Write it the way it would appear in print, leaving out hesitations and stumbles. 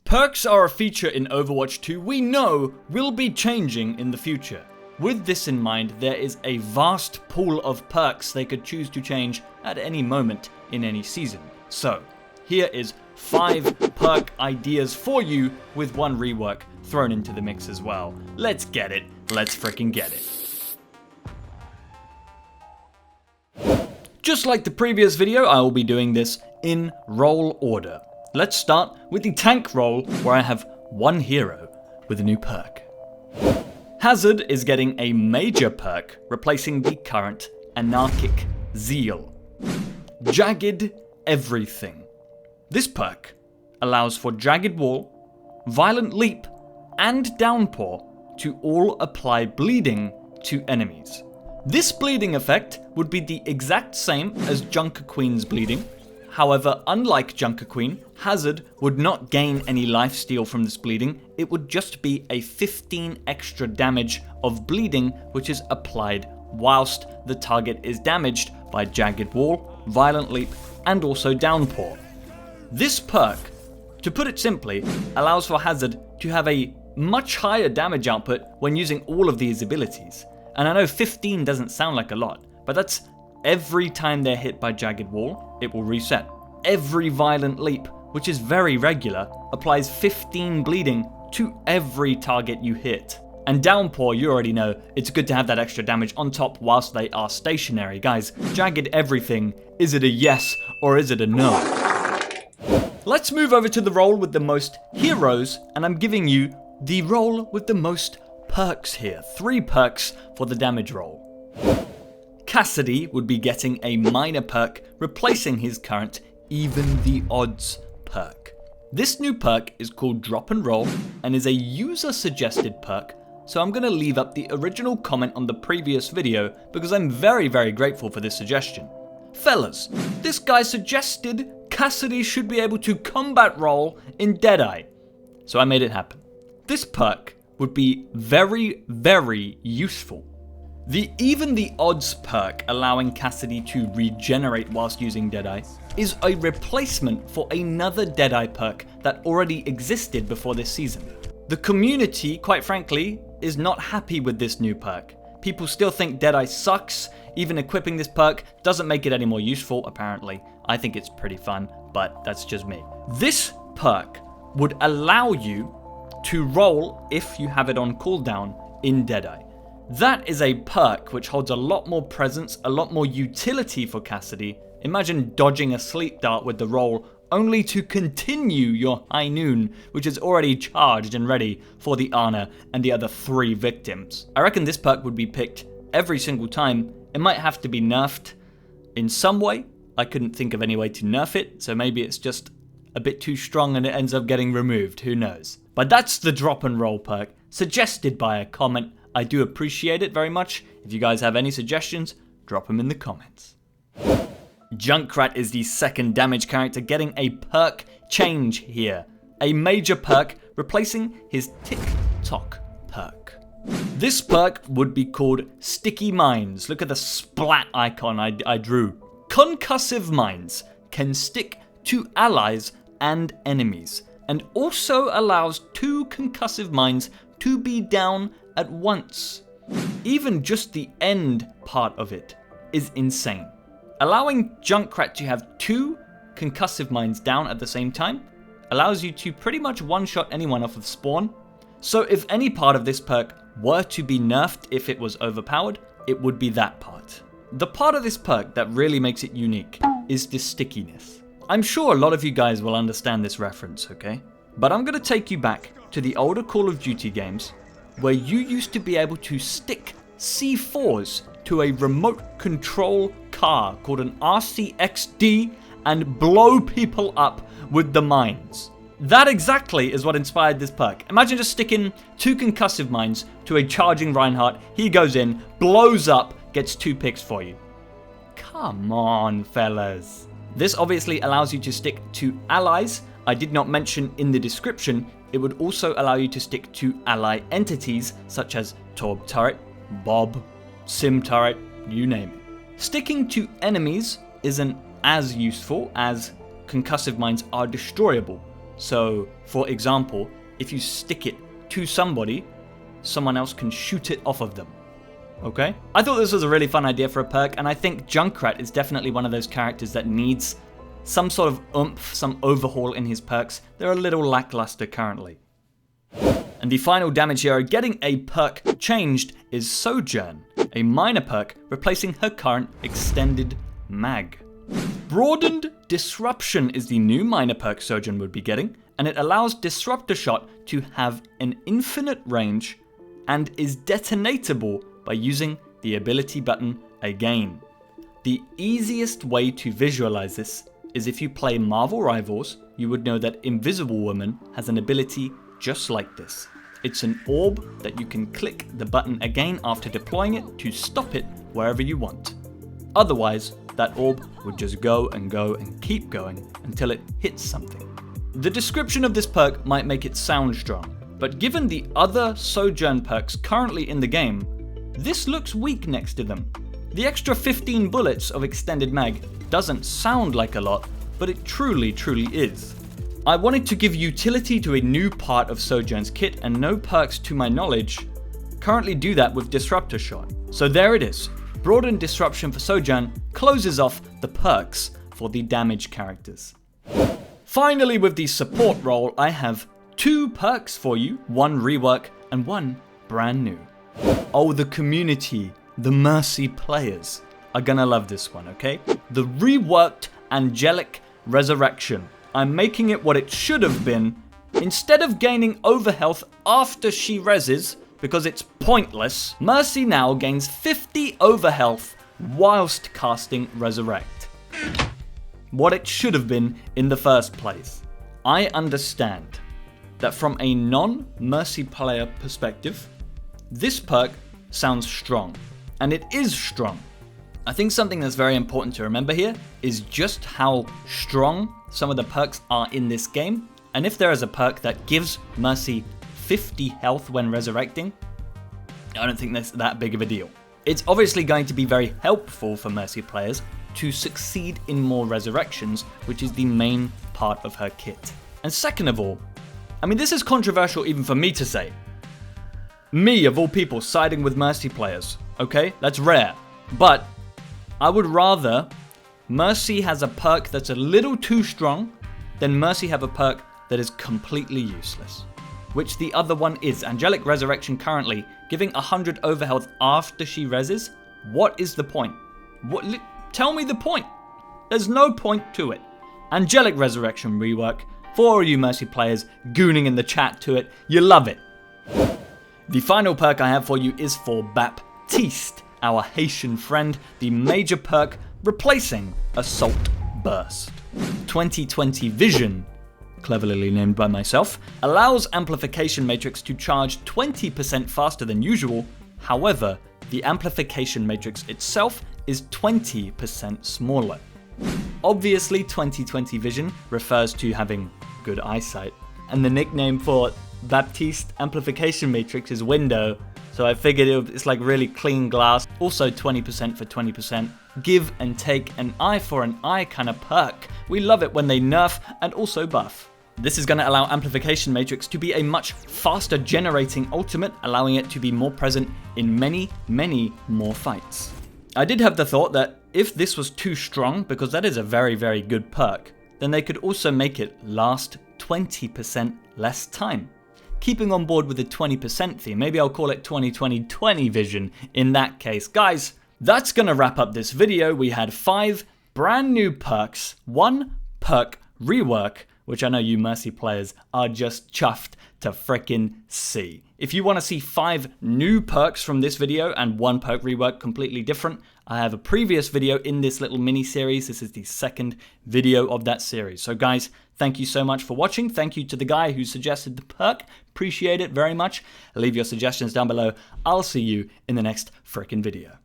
Perks are a feature in Overwatch 2 we know will be changing in the future. With this in mind, there is a vast pool of perks they could choose to change at any moment in any season. So, here is 5 perk ideas for you with 1 rework thrown into the mix as well. Let's get it. Let's frickin' get it. Just like the previous video, I will be doing this in role order. Let's start with the tank role, where I have 1 hero with a new perk. Hazard is getting a major perk, replacing the current anarchic zeal. Jagged everything. This perk allows for jagged wall, violent leap, and downpour to all apply bleeding to enemies. This bleeding effect would be the exact same as Junker Queen's bleeding. However, unlike Junker Queen, Hazard would not gain any lifesteal from this bleeding. It would just be a 15 extra damage of bleeding, which is applied whilst the target is damaged by jagged wall, violent leap, and also downpour. This perk, to put it simply, allows for Hazard to have a much higher damage output when using all of these abilities. And I know 15 doesn't sound like a lot, but that's every time they're hit by jagged wall, it will reset. Every violent leap, which is very regular, applies 15 bleeding to every target you hit. And downpour, you already know, it's good to have that extra damage on top whilst they are stationary. Guys, jagged everything, is it a yes or is it a no? Let's move over to the role with the most heroes, and I'm giving you the role with the most perks here. 3 perks for the damage role. Cassidy would be getting a minor perk, replacing his current Even the Odds perk. This new perk is called Drop and Roll and is a user suggested perk, so I'm going to leave up the original comment on the previous video because I'm very grateful for this suggestion. Fellas, this guy suggested Cassidy should be able to combat roll in Deadeye, so I made it happen. This perk would be very useful. The Even the Odds perk, allowing Cassidy to regenerate whilst using Deadeye, is a replacement for another Deadeye perk that already existed before this season. The community, quite frankly, is not happy with this new perk. People still think Deadeye sucks. Even equipping this perk doesn't make it any more useful, apparently. I think it's pretty fun, but that's just me. This perk would allow you to roll if you have it on cooldown in Deadeye. That is a perk which holds a lot more presence, a lot more utility for Cassidy. Imagine dodging a sleep dart with the roll only to continue your high noon, which is already charged and ready for the Ana and the other 3 victims. I reckon this perk would be picked every single time. It might have to be nerfed in some way. I couldn't think of any way to nerf it, so maybe it's just a bit too strong and it ends up getting removed, who knows. But that's the Drop and Roll perk, suggested by a comment. I do appreciate it very much. If you guys have any suggestions, drop them in the comments. Junkrat is the second damage character getting a perk change here. A major perk replacing his Tick-Tock perk. This perk would be called Sticky Mines. Look at the splat icon I drew. Concussive Mines can stick to allies and enemies, and also allows 2 concussive mines to be down at once. Even just the end part of it is insane. Allowing Junkrat to have 2 concussive mines down at the same time allows you to pretty much one-shot anyone off of spawn. So if any part of this perk were to be nerfed if it was overpowered, it would be that part. The part of this perk that really makes it unique is the stickiness. I'm sure a lot of you guys will understand this reference, okay? But I'm going to take you back to the older Call of Duty games where you used to be able to stick C4s to a remote control car called an RCXD and blow people up with the mines. That exactly is what inspired this perk. Imagine just sticking 2 concussive mines to a charging Reinhardt. He goes in, blows up, gets 2 picks for you. Come on, fellas. This obviously allows you to stick to allies. I did not mention in the description, it would also allow you to stick to ally entities such as Torb Turret, Bob, Sim Turret, you name it. Sticking to enemies isn't as useful as concussive mines are destroyable. So, for example, if you stick it to somebody, someone else can shoot it off of them. Okay? I thought this was a really fun idea for a perk, and I think Junkrat is definitely one of those characters that needs some sort of oomph, some overhaul in his perks. They're a little lackluster currently. And the final damage hero getting a perk changed is Sojourn, a minor perk replacing her current extended mag. Broadened Disruption is the new minor perk Sojourn would be getting, and it allows Disruptor Shot to have an infinite range and is detonatable by using the ability button again. The easiest way to visualize this is if you play Marvel Rivals, you would know that Invisible Woman has an ability just like this. It's an orb that you can click the button again after deploying it to stop it wherever you want. Otherwise, that orb would just go and keep going until it hits something. The description of this perk might make it sound strong, but given the other Sojourn perks currently in the game, this looks weak next to them. The extra 15 bullets of extended mag doesn't sound like a lot, but it truly is. I wanted to give utility to a new part of Sojourn's kit, and no perks to my knowledge currently do that with Disruptor Shot. So there it is. Broadened Disruption for Sojourn closes off the perks for the damage characters. Finally, with the support role, I have 2 perks for you, 1 rework and 1 brand new. Oh, the community, the Mercy players are gonna love this one, okay? The reworked Angelic Resurrection. I'm making it what it should have been. Instead of gaining overhealth after she reses, because it's pointless, Mercy now gains 50 overhealth whilst casting Resurrect. What it should have been in the first place. I understand that from a non-Mercy player perspective, this perk sounds strong, and it is strong. I think something that's very important to remember here is just how strong some of the perks are in this game, and if there is a perk that gives Mercy 50 health when resurrecting, I don't think that's that big of a deal. It's obviously going to be very helpful for Mercy players to succeed in more resurrections, which is the main part of her kit. And second of all, I mean, this is controversial even for me to say. Me, of all people, siding with Mercy players, okay? That's rare. But I would rather Mercy has a perk that's a little too strong than Mercy have a perk that is completely useless. Which the other one is. Angelic Resurrection currently giving 100 overhealth after she reses. What is the point? Tell me the point. There's no point to it. Angelic Resurrection rework. For all you Mercy players gooning in the chat to it, you love it. The final perk I have for you is for Baptiste, our Haitian friend, the major perk replacing Assault Burst. 2020 Vision, cleverly named by myself, allows Amplification Matrix to charge 20% faster than usual. However, the Amplification Matrix itself is 20% smaller. Obviously, 2020 Vision refers to having good eyesight, and the nickname for Baptiste Amplification Matrix is Window, so I figured it's like really clean glass. Also 20% for 20%. Give and take, an eye for an eye kind of perk. We love it when they nerf and also buff. This is going to allow Amplification Matrix to be a much faster generating ultimate, allowing it to be more present in many more fights. I did have the thought that if this was too strong, because that is a very good perk, then they could also make it last 20% less time. Keeping on board with the 20% theme, maybe I'll call it 2020 Vision in that case. Guys, that's gonna wrap up this video. We had 5 brand new perks, 1 perk rework, which I know you Mercy players are just chuffed to frickin' see. If you want to see 5 new perks from this video and 1 perk rework completely different, I have a previous video in this little mini series. This is the second video of that series. So guys, thank you so much for watching. Thank you to the guy who suggested the perk. Appreciate it very much. Leave your suggestions down below. I'll see you in the next frickin' video.